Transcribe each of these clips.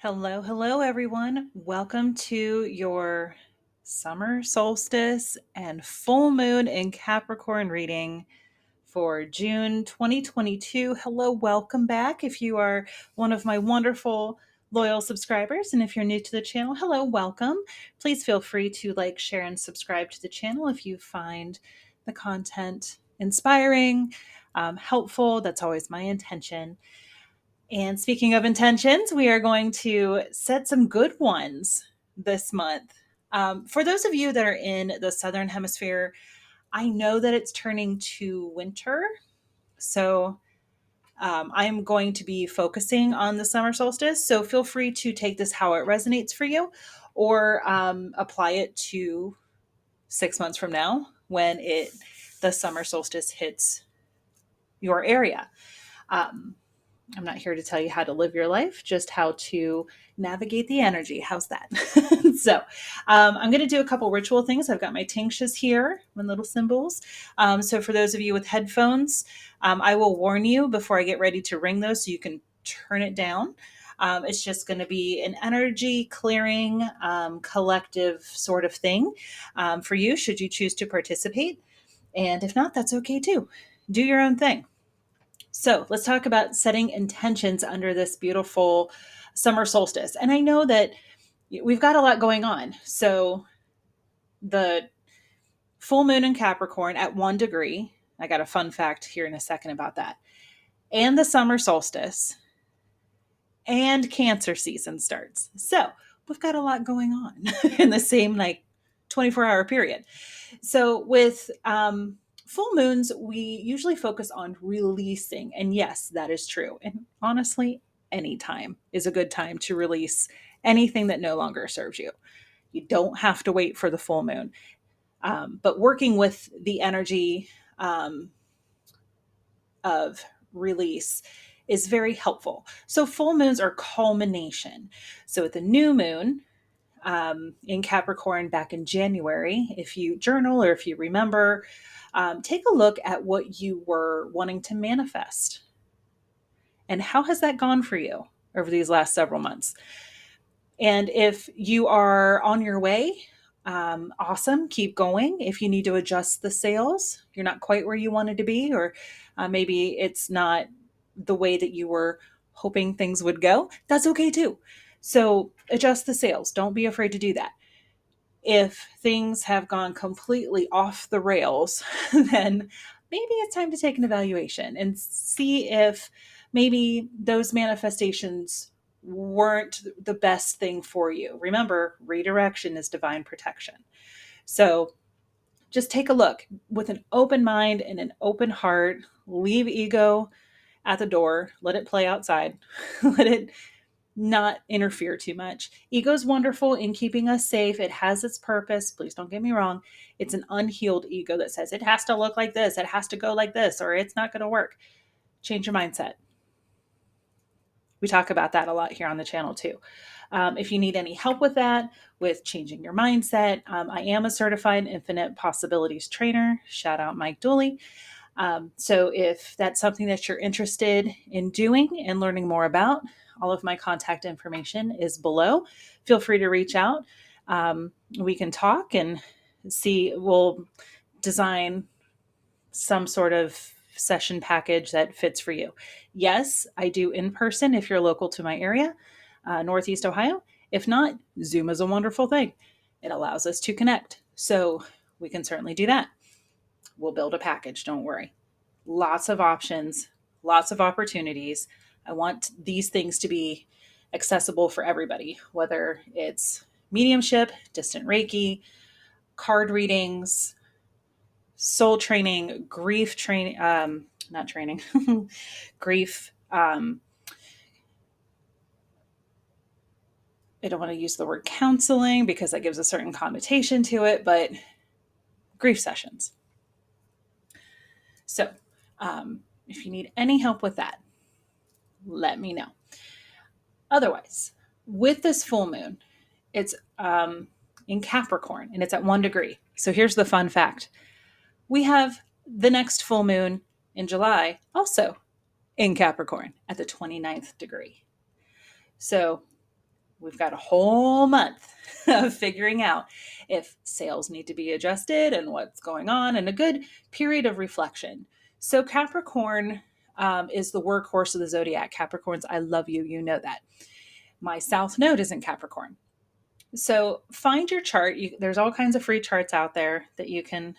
Hello, hello, everyone. Welcome to your summer solstice and full moon in Capricorn reading for June 2022. Hello, welcome back. If you are one of my wonderful loyal subscribers, and if you're new to the channel, hello, welcome. Please feel free to like, share, and subscribe to the channel if you find the content inspiring, helpful. That's always my intention. And speaking of intentions, we are going to set some good ones this month. For those of you that are in the Southern Hemisphere, I know that it's turning to winter. So I'm going to be focusing on the summer solstice. So feel free to take this how it resonates for you or apply it to 6 months from now when the summer solstice hits your area. I'm not here to tell you how to live your life, just how to navigate the energy. How's that? So, I'm going to do a couple ritual things. I've got my tinctures here, my little symbols. So, for those of you with headphones, I will warn you before I get ready to ring those so you can turn it down. It's just going to be an energy clearing, collective sort of thing for you, should you choose to participate. And if not, that's okay too. Do your own thing. So let's talk about setting intentions under this beautiful summer solstice. And I know that we've got a lot going on. So the full moon in Capricorn at 1 degree, I got a fun fact here in a second about that, and the summer solstice and Cancer season starts. So we've got a lot going on in the same 24-hour period. So with full moons, we usually focus on releasing. And yes, that is true. And honestly, any time is a good time to release anything that no longer serves you. You don't have to wait for the full moon. But working with the energy of release is very helpful. So full moons are culmination. So at the new moon, in Capricorn back in January, if you journal or if you remember, take a look at what you were wanting to manifest. And how has that gone for you over these last several months? And if you are on your way, awesome, keep going. If you need to adjust the sails, you're not quite where you wanted to be, or maybe it's not the way that you were hoping things would go, that's okay too. So adjust the sails. Don't be afraid to do that. If things have gone completely off the rails, then maybe it's time to take an evaluation and see if maybe those manifestations weren't the best thing for you. Remember, redirection is divine protection. So just take a look with an open mind and an open heart. Leave ego at the door, let it play outside, let it not interfere too much. Ego is wonderful in keeping us safe. It has its purpose. Please don't get me wrong. It's an unhealed ego that says it has to look like this, it has to go like this, or it's not going to work. Change your mindset. We talk about that a lot here on the channel too. If you need any help with that, with changing your mindset, I am a certified infinite possibilities trainer. Shout out Mike Dooley. So if that's something that you're interested in doing and learning more about, all of my contact information is below. Feel free to reach out. We can talk and see, we'll design some sort of session package that fits for you. Yes, I do in person if you're local to my area, Northeast Ohio. If not, Zoom is a wonderful thing. It allows us to connect. So we can certainly do that. We'll build a package, don't worry. Lots of options, lots of opportunities. I want these things to be accessible for everybody, whether it's mediumship, distant Reiki, card readings, soul training, grief training, not training, grief. I don't want to use the word counseling because that gives a certain connotation to it, but grief sessions. So if you need any help with that, let me know. Otherwise, with this full moon, it's in Capricorn and it's at 1 degree. So here's the fun fact. We have the next full moon in July also in Capricorn at the 29th degree. So We've got a whole month of figuring out if sales need to be adjusted and what's going on, and a good period of reflection. So Capricorn is the workhorse of the zodiac. Capricorns, I love you. You know that. My South Node is in Capricorn. So find your chart. There's all kinds of free charts out there that you can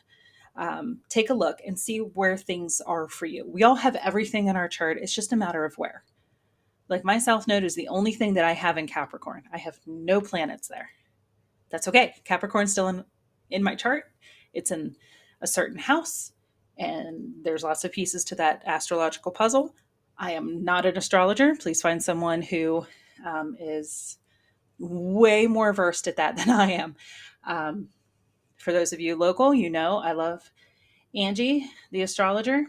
take a look and see where things are for you. We all have everything in our chart. It's just a matter of where. Like my South Node is the only thing that I have in Capricorn. I have no planets there. That's okay. Capricorn's still in my chart. It's in a certain house, and there's lots of pieces to that astrological puzzle. I am not an astrologer. Please find someone who is way more versed at that than I am. For those of you local, you know I love Angie, the astrologer.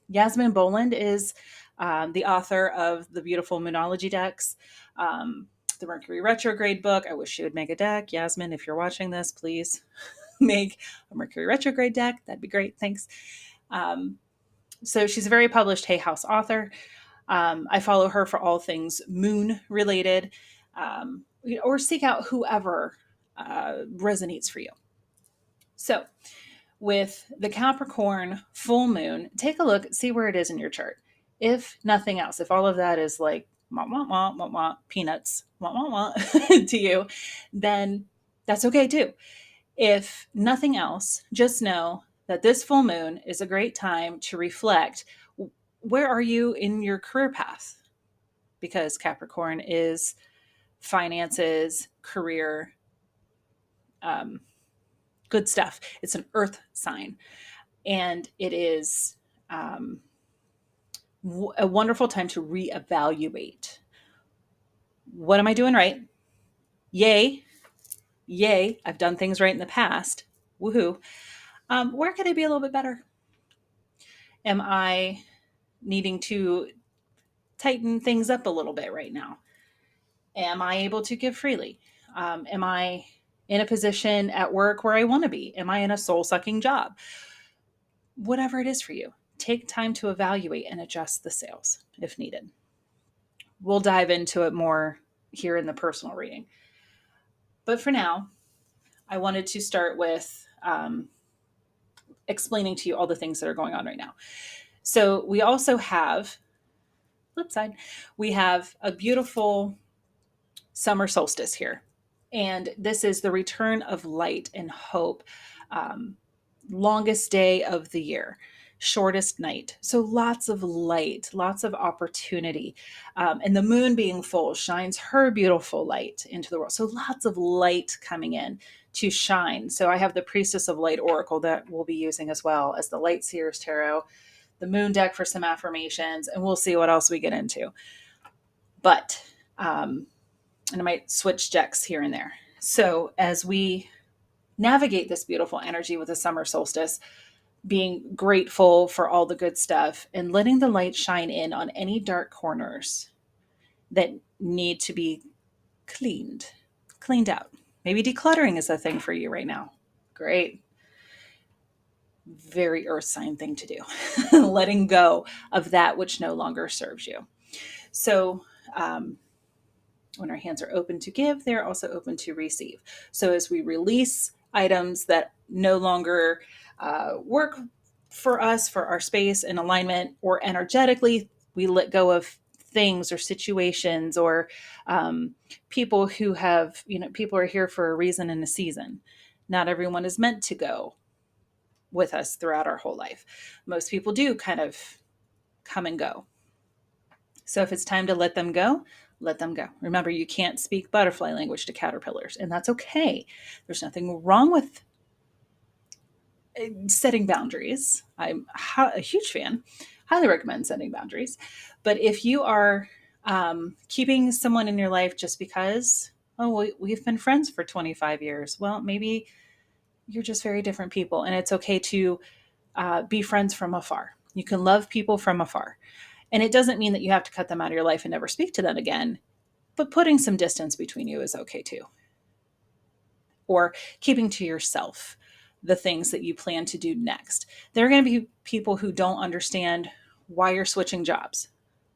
Yasmin Boland is the author of the beautiful Moonology decks, the Mercury retrograde book. I wish she would make a deck. Yasmin, if you're watching this, please make a Mercury retrograde deck. That'd be great. Thanks. So she's a very published Hay House author. I follow her for all things moon related, or seek out whoever resonates for you. So with the Capricorn full moon, take a look, see where it is in your chart. If nothing else, if all of that is like wah, wah, wah, wah, wah, peanuts wah, wah, wah, to you, then that's okay too. If nothing else, just know that this full moon is a great time to reflect. Where are you in your career path? Because Capricorn is finances, career, good stuff. It's an earth sign. And it is a wonderful time to reevaluate. What am I doing right? Yay. Yay. I've done things right in the past. Woohoo. Where could I be a little bit better? Am I needing to tighten things up a little bit right now? Am I able to give freely? Am I in a position at work where I want to be? Am I in a soul sucking job? Whatever it is for you, take time to evaluate and adjust the sails if needed. We'll dive into it more here in the personal reading. But for now, I wanted to start with explaining to you all the things that are going on right now. So we also have, flip side, we have a beautiful summer solstice here. And this is the return of light and hope. Longest day of the year, shortest night. So lots of light, lots of opportunity. And the moon being full shines her beautiful light into the world. So lots of light coming in to shine. So I have the Priestess of Light Oracle that we'll be using as well as the Light Seers Tarot, the moon deck for some affirmations, and we'll see what else we get into. But, and I might switch decks here and there. So as we navigate this beautiful energy with the summer solstice, being grateful for all the good stuff and letting the light shine in on any dark corners that need to be cleaned out. Maybe decluttering is a thing for you right now. Great. Very earth sign thing to do. Letting go of that which no longer serves you. So, when our hands are open to give, they're also open to receive. So as we release items that no longer work for us, for our space and alignment, or energetically, we let go of things or situations or people who have, people are here for a reason and a season. Not everyone is meant to go with us throughout our whole life. Most people do kind of come and go. So if it's time to let them go, let them go. Remember, you can't speak butterfly language to caterpillars, and that's okay. There's nothing wrong with setting boundaries. I'm a huge fan. Highly recommend setting boundaries. But if you are keeping someone in your life just because, we've been friends for 25 years, well, maybe you're just very different people, and it's okay to be friends from afar. You can love people from afar. And it doesn't mean that you have to cut them out of your life and never speak to them again, but putting some distance between you is okay too. Or keeping to yourself the things that you plan to do next. There are going to be people who don't understand why you're switching jobs.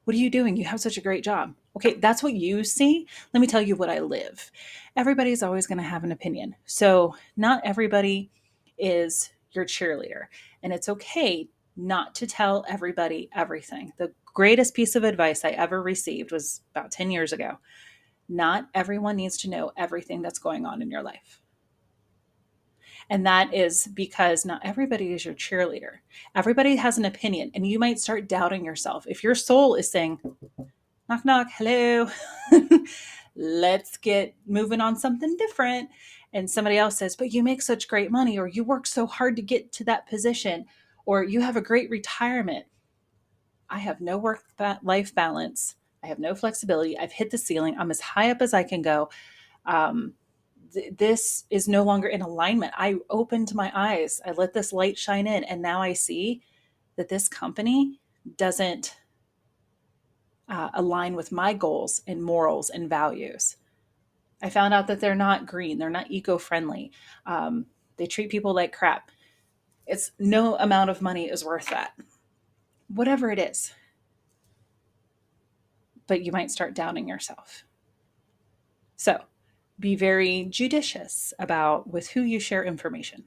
What are you doing? You have such a great job. Okay, that's what you see. Let me tell you what I live. Everybody's always going to have an opinion. So, not everybody is your cheerleader. And it's okay not to tell everybody everything. The greatest piece of advice I ever received was about 10 years ago. Not everyone needs to know everything that's going on in your life. And that is because not everybody is your cheerleader. Everybody has an opinion, and you might start doubting yourself. If your soul is saying, knock, knock, hello, let's get moving on something different. And somebody else says, but you make such great money, or you work so hard to get to that position, or you have a great retirement. I have no work life balance. I have no flexibility. I've hit the ceiling. I'm as high up as I can go. Um, this is no longer in alignment. I opened my eyes. I let this light shine in. And now I see that this company doesn't align with my goals and morals and values. I found out that they're not green. They're not eco-friendly. They treat people like crap. It's no amount of money is worth that. Whatever it is. But you might start doubting yourself. So be very judicious about with who you share information.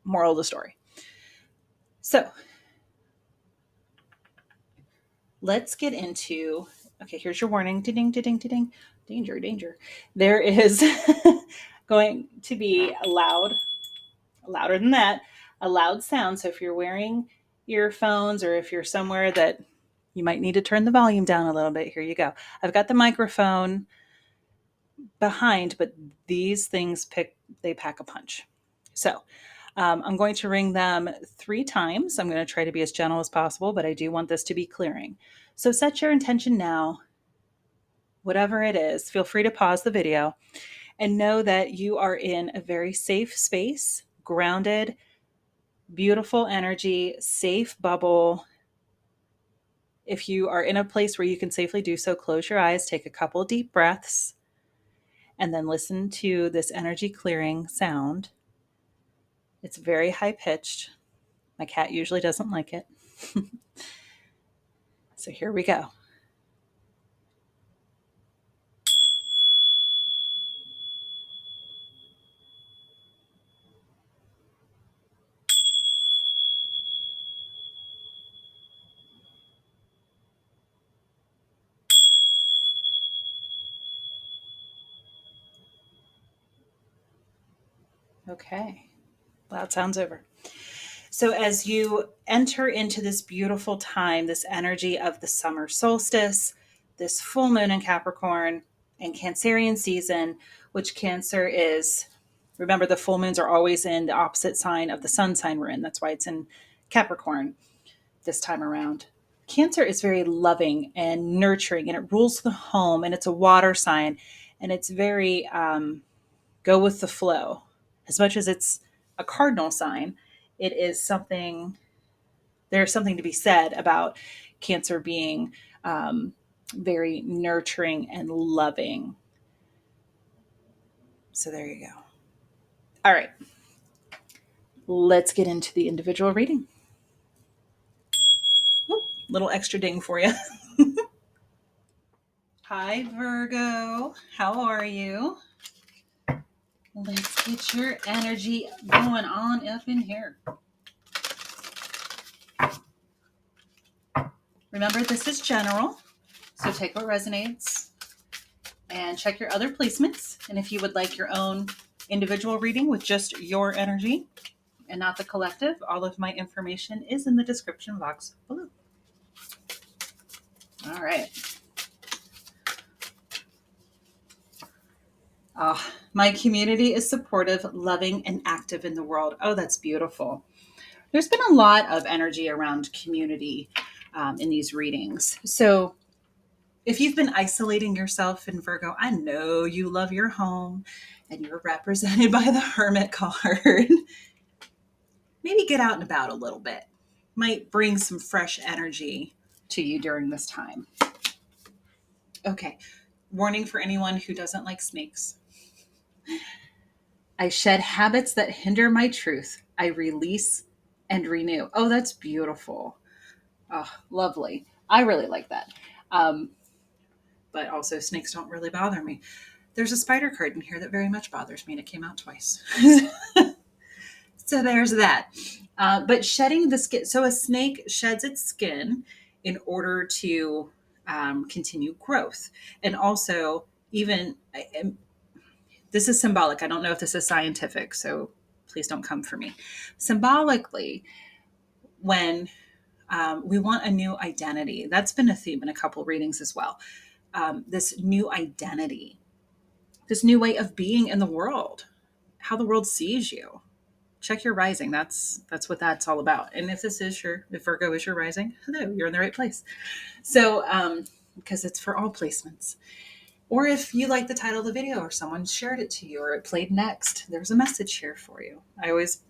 Moral of the story. So let's get into, okay, here's your warning. Ding, ding, ding, ding, danger, danger. There is going to be louder than that, a loud sound. So if you're wearing earphones or if you're somewhere that you might need to turn the volume down a little bit, here you go. I've got the microphone behind, but these things they pack a punch. So I'm going to ring them 3 times. I'm going to try to be as gentle as possible, but I do want this to be clearing. So set your intention now, whatever it is. Feel free to pause the video and know that you are in a very safe space, grounded, beautiful energy, safe bubble. If you are in a place where you can safely do so, close your eyes, take a couple deep breaths, and then listen to this energy clearing sound. It's very high pitched. My cat usually doesn't like it. So here we go. Okay, loud sounds over. So as you enter into this beautiful time, this energy of the summer solstice, this full moon in Capricorn and Cancerian season, which Cancer is, remember the full moons are always in the opposite sign of the sun sign we're in. That's why it's in Capricorn this time around. Cancer is very loving and nurturing, and it rules the home, and it's a water sign, and it's very go with the flow. As much as it's a cardinal sign, it is something, there's something to be said about Cancer being very nurturing and loving. So there you go. All right. Let's get into the individual reading. Oop, little extra ding for you. Hi, Virgo. How are you? Let's get your energy going on up in here. Remember, this is general, so take what resonates and check your other placements. And if you would like your own individual reading with just your energy and not the collective, all of my information is in the description box below. All right. Oh, my community is supportive, loving, and active in the world. Oh, that's beautiful. There's been a lot of energy around community in these readings. So if you've been isolating yourself in Virgo, I know you love your home and you're represented by the Hermit card. Maybe get out and about a little bit. Might bring some fresh energy to you during this time. Okay, warning for anyone who doesn't like snakes. I shed habits that hinder my truth. I release and renew. Oh, that's beautiful. Oh, lovely. I really like that. But also, snakes don't really bother me. There's a spider card in here that very much bothers me, and it came out twice. So there's that. But shedding the skin. So a snake sheds its skin in order to continue growth. And also, even this is symbolic. I don't know if this is scientific, so please don't come for me. Symbolically, when we want a new identity, that's been a theme in a couple readings as well. This new identity, this new way of being in the world, how the world sees you. Check your rising. That's what that's all about. And if if Virgo is your rising, hello, you're in the right place. So, because it's for all placements. Or if you like the title of the video, or someone shared it to you, or it played next, there's a message here for you. I always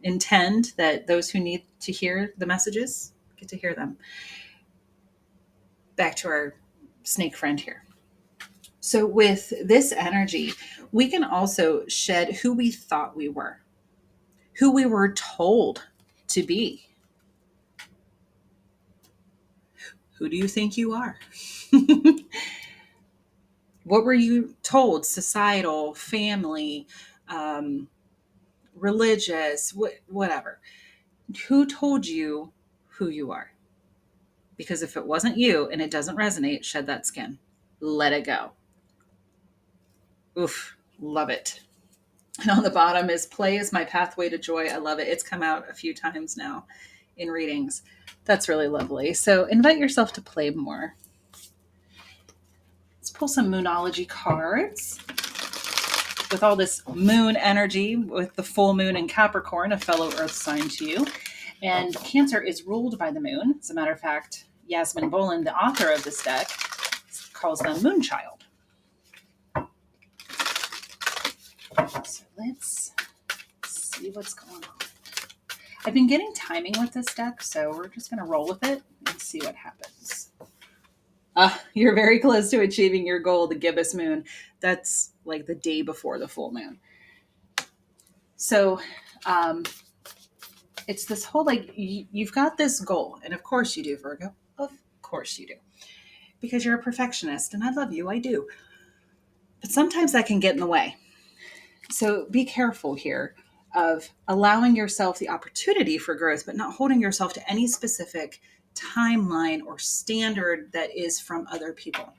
intend that those who need to hear the messages get to hear them. Back to our snake friend here. So with this energy, we can also shed who we thought we were, who we were told to be. Who do you think you are? What were you told? Societal, family, religious, whatever. Who told you who you are? Because if it wasn't you and it doesn't resonate, shed that skin. Let it go. Oof, love it. And on the bottom is play is my pathway to joy. I love it. It's come out a few times now in readings. That's really lovely. So invite yourself to play more. Let's pull some Moonology cards. With all this moon energy, with the full moon in Capricorn, a fellow earth sign to you. And Cancer is ruled by the moon. As a matter of fact, Yasmin Boland, the author of this deck, calls them Moonchild. So let's see what's going on. I've been getting timing with this deck, so we're just going to roll with it and see what happens. You're very close to achieving your goal, the gibbous moon. That's like the day before the full moon. So it's this whole, like, you've got this goal. And of course you do, Virgo. Of course you do. Because you're a perfectionist, and I love you, I do. But sometimes that can get in the way. So be careful here of allowing yourself the opportunity for growth, but not holding yourself to any specific timeline or standard that is from other people.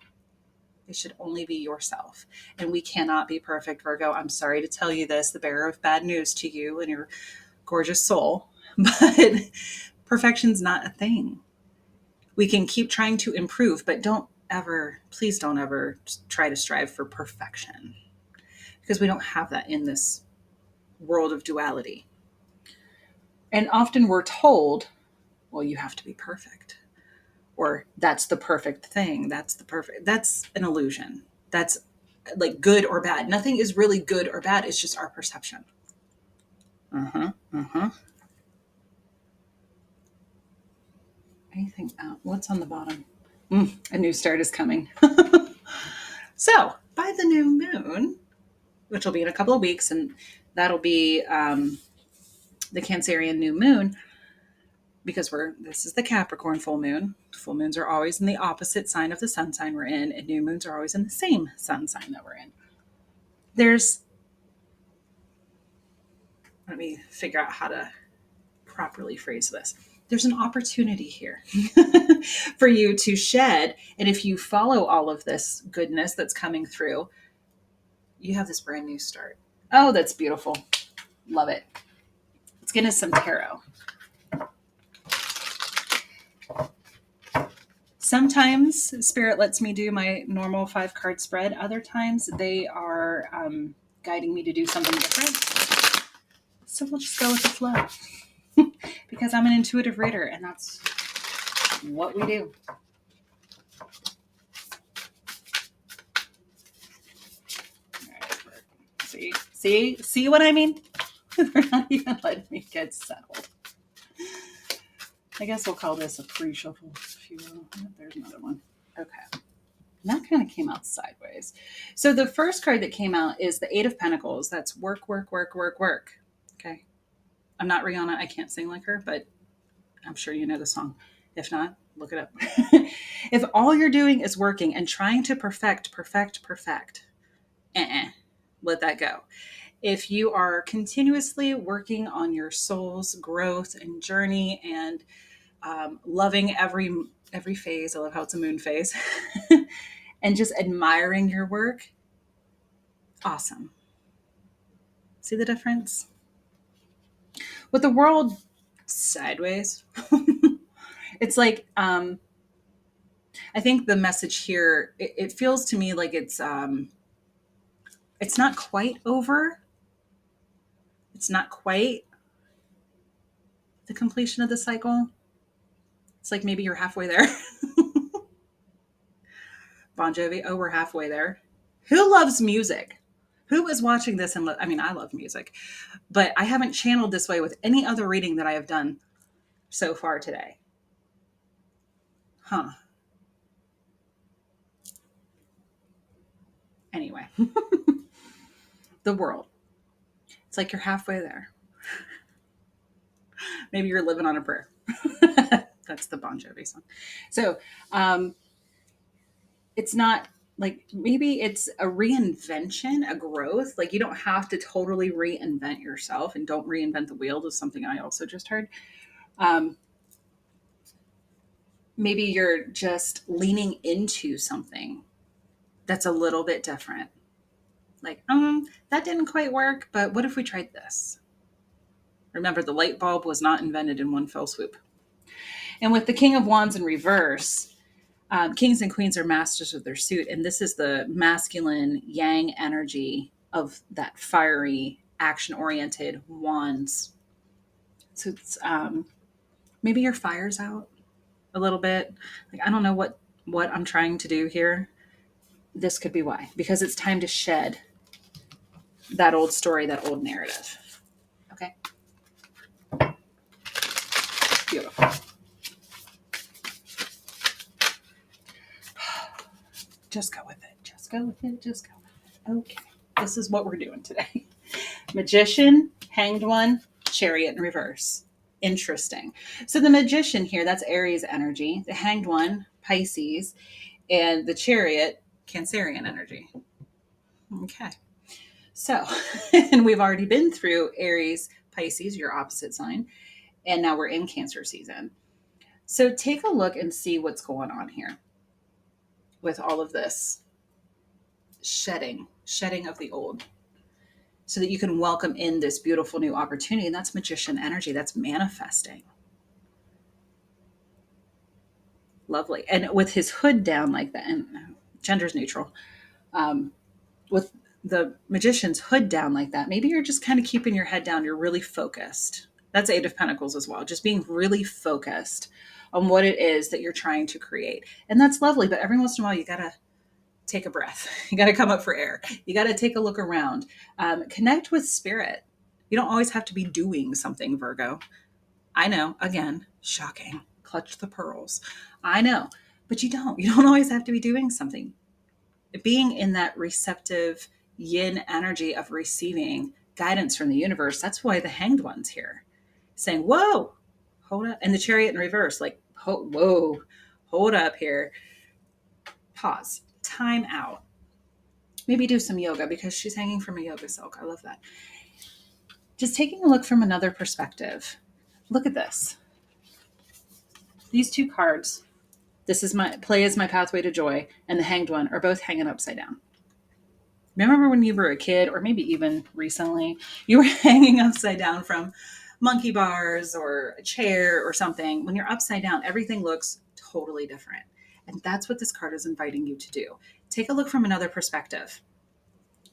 It should only be yourself. And we cannot be perfect, Virgo. I'm sorry to tell you this, the bearer of bad news to you and your gorgeous soul, but perfection's not a thing. We can keep trying to improve, but please don't ever try to strive for perfection, because we don't have that in this world of duality. And often we're told, well, you have to be perfect, or that's the perfect thing. That's an illusion. That's like good or bad. Nothing is really good or bad. It's just our perception. Anything out? What's on the bottom? A new start is coming. So by the new moon, which will be in a couple of weeks, and that'll be the Cancerian new moon, because this is the Capricorn full moon. Full moons are always in the opposite sign of the sun sign we're in, and new moons are always in the same sun sign that we're in. Let me figure out how to properly phrase this. There's an opportunity here for you to shed. And if you follow all of this goodness that's coming through, you have this brand new start. Oh, that's beautiful. Love it. Let's get into some tarot. Sometimes Spirit lets me do my normal 5-card spread. Other times they are guiding me to do something different. So we'll just go with the flow. Because I'm an intuitive reader, and that's what we do. All right. See what I mean? They're not even letting me get settled. I guess we'll call this a pre-shuffle, if you will. There's another one. Okay. And that kind of came out sideways. So the first card that came out is the 8 of Pentacles. That's work, work, work, work, work. Okay. I'm not Rihanna. I can't sing like her, but I'm sure you know the song. If not, Look it up. If all you're doing is working and trying to perfect, let that go. If you are continuously working on your soul's growth and journey and loving every phase, I love how it's a moon phase, and just admiring your work, awesome. See the difference? With the world sideways, it's like I think the message here, it feels to me like it's not quite over. It's not quite the completion of the cycle. It's like maybe you're halfway there. Bon Jovi, oh, we're halfway there. Who loves music? Who is watching this? And I mean, I love music, but I haven't channeled this way with any other reading that I have done so far today. Huh. Anyway, the world. It's like you're halfway there. Maybe you're living on a prayer. That's the Bon Jovi song. So it's not like, maybe it's a reinvention, a growth. Like you don't have to totally reinvent yourself, and don't reinvent the wheel is something I also just heard. Maybe you're just leaning into something that's a little bit different. Like, that didn't quite work, but what if we tried this? Remember, the light bulb was not invented in one fell swoop. And with the King of Wands in reverse, kings and queens are masters of their suit. And this is the masculine yang energy of that fiery, action-oriented wands. So it's maybe your fire's out a little bit. Like, I don't know what I'm trying to do here. This could be why. Because it's time to shed that old story, that old narrative. Okay? Beautiful. Just go with it. Just go with it. Just go with it. Okay. This is what we're doing today. Magician, Hanged One, Chariot in reverse. Interesting. So the Magician here, that's Aries energy. The Hanged One, Pisces. And the Chariot, Cancerian energy. Okay. So, and we've already been through Aries, Pisces, your opposite sign. And now we're in Cancer season. So take a look and see what's going on here with all of this shedding of the old, so that you can welcome in this beautiful new opportunity. And that's Magician energy. That's manifesting. Lovely. And with his hood down like that, and gender's neutral, with the Magician's hood down like that, maybe you're just kind of keeping your head down. You're really focused. That's Eight of Pentacles as well. Just being really focused on what it is that you're trying to create. And that's lovely. But every once in a while, you got to take a breath. You got to come up for air. You got to take a look around. Connect with spirit. You don't always have to be doing something, Virgo. I know, again, shocking. Clutch the pearls. I know, but you don't. You don't always have to be doing something. Being in that receptive yin energy of receiving guidance from the universe, that's why the Hanged One's here. Saying, whoa, hold up. And the Chariot in reverse, like, whoa, hold up here. Pause. Time out. Maybe do some yoga, because she's hanging from a yoga silk. I love that. Just taking a look from another perspective. Look at this. These two cards, this is my Play is My Pathway to Joy, and the Hanged One are both hanging upside down. Remember when you were a kid, or maybe even recently, you were hanging upside down from monkey bars or a chair or something? When you're upside down, everything looks totally different. And that's what this card is inviting you to do. Take a look from another perspective.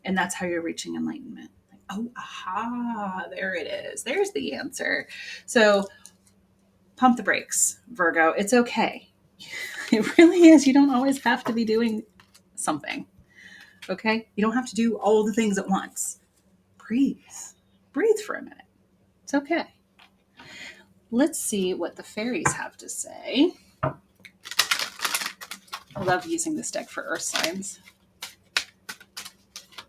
And that's how you're reaching enlightenment. Like, oh, aha, there it is. There's the answer. So pump the brakes, Virgo. It's okay. It really is. You don't always have to be doing something. Okay? You don't have to do all the things at once. Breathe. Breathe for a minute. It's okay. Let's see what the fairies have to say. I love using this deck for earth signs.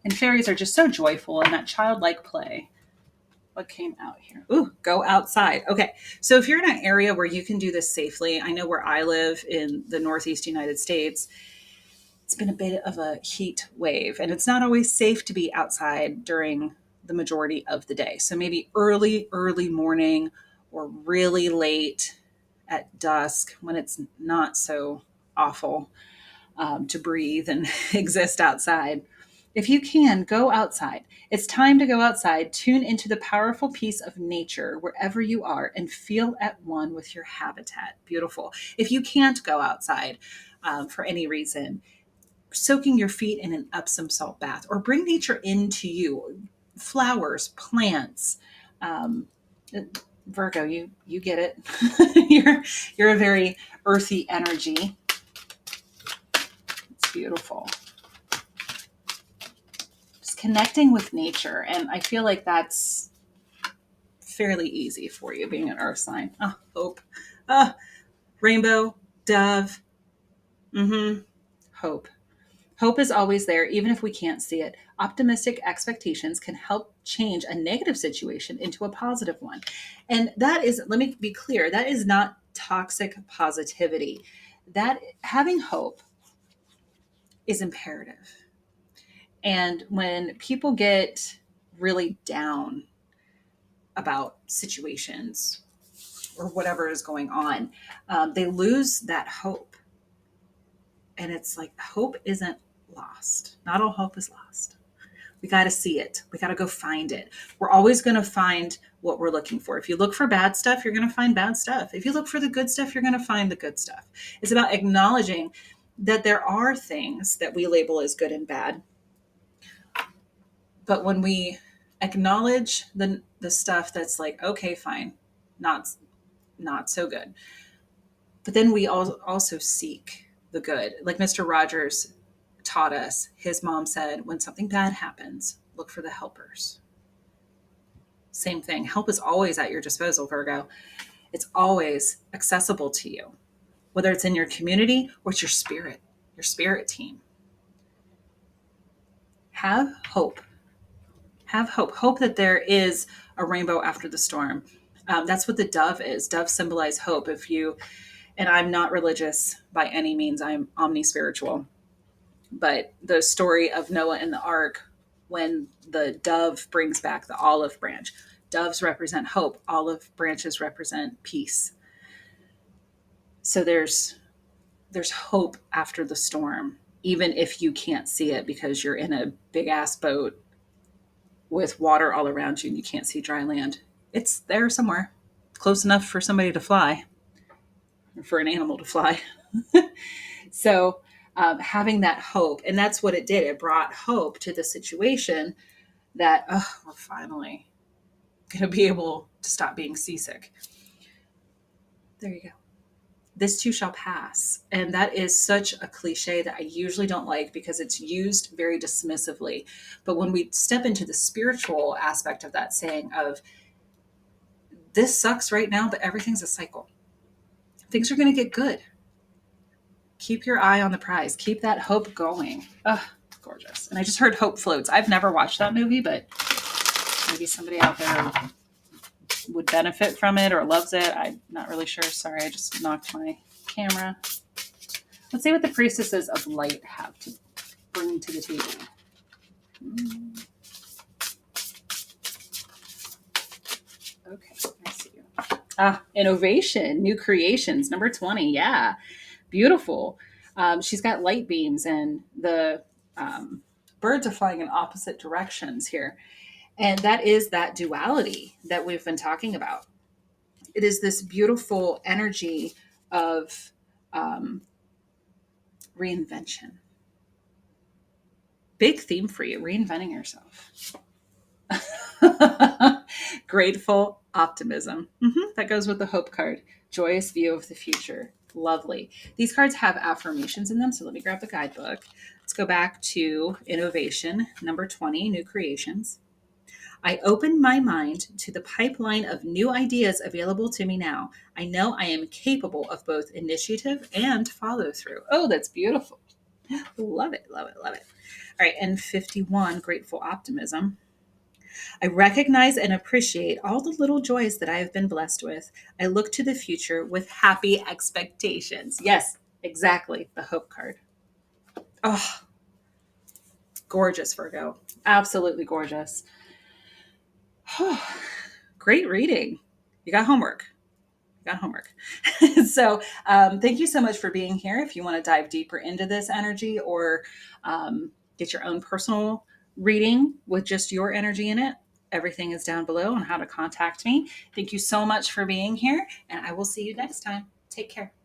And fairies are just so joyful in that childlike play. What came out here? Ooh, go outside. Okay. So if you're in an area where you can do this safely, I know where I live in the Northeast United States, it's been a bit of a heat wave, and it's not always safe to be outside during the majority of the day. So maybe early morning or really late at dusk when it's not so awful to breathe and exist outside. If you can, go outside. It's time to go outside, tune into the powerful piece of nature wherever you are, and feel at one with your habitat. Beautiful. If you can't go outside for any reason, soaking your feet in an Epsom salt bath, or bring nature into you. Flowers, plants. Um, Virgo, you get it. you're a very earthy energy. It's beautiful. Just connecting with nature, and I feel like that's fairly easy for you being an earth sign. Oh, hope. Rainbow, dove. Hope. Hope is always there, even if we can't see it. Optimistic expectations can help change a negative situation into a positive one. And that is, let me be clear, that is not toxic positivity. That having hope is imperative. And when people get really down about situations or whatever is going on, they lose that hope. And it's like, hope isn't lost. Not all hope is lost. We got to see it. We got to go find it. We're always going to find what we're looking for. If you look for bad stuff, you're going to find bad stuff. If you look for the good stuff, you're going to find the good stuff. It's about acknowledging that there are things that we label as good and bad. But when we acknowledge the stuff that's like, okay, fine, not so good. But then we also seek the good. Like Mr. Rogers taught us, his mom said, when something bad happens, look for the helpers. Same thing. Help is always at your disposal, Virgo. It's always accessible to you, whether it's in your community or it's your spirit team. Have hope. Have hope. Hope that there is a rainbow after the storm. That's what the dove is. Doves symbolize hope. And I'm not religious by any means, I'm omni-spiritual. But the story of Noah and the ark, when the dove brings back the olive branch, doves represent hope, olive branches represent peace. So there's hope after the storm, even if you can't see it because you're in a big ass boat with water all around you and you can't see dry land. It's there somewhere, close enough for somebody to fly, for an animal to fly. So having that hope, and that's what it did. It brought hope to the situation that we're finally going to be able to stop being seasick. There you go. This too shall pass. And that is such a cliche that I usually don't like because it's used very dismissively. But when we step into the spiritual aspect of that saying of, this sucks right now, but everything's a cycle. Things are going to get good. Keep your eye on the prize. Keep that hope going. Gorgeous. And I just heard Hope Floats. I've never watched that movie, but maybe somebody out there would benefit from it or loves it. I'm not really sure. Sorry, I just knocked my camera. Let's see what the Priestesses of Light have to bring to the table. Okay, I see you. Innovation, new creations, number 20. Yeah, beautiful. She's got light beams, and the birds are flying in opposite directions here. And that is that duality that we've been talking about. It is this beautiful energy of reinvention. Big theme for you, reinventing yourself. Grateful optimism. That goes with the hope card. Joyous view of the future. Lovely. These cards have affirmations in them, so let me grab the guidebook. Let's go back to innovation, number 20, new creations. I open my mind to the pipeline of new ideas available to me now. I know I am capable of both initiative and follow through. Oh, that's beautiful. Love it, love it, love it. All right, and 51, grateful optimism. I recognize and appreciate all the little joys that I have been blessed with. I look to the future with happy expectations. Yes, exactly. The hope card. Oh, gorgeous, Virgo. Absolutely gorgeous. Great reading. You got homework. Got homework. So thank you so much for being here. If you want to dive deeper into this energy or get your own personal reading with just your energy in it, everything is down below on how to contact me. Thank you so much for being here, and I will see you next time. Take care.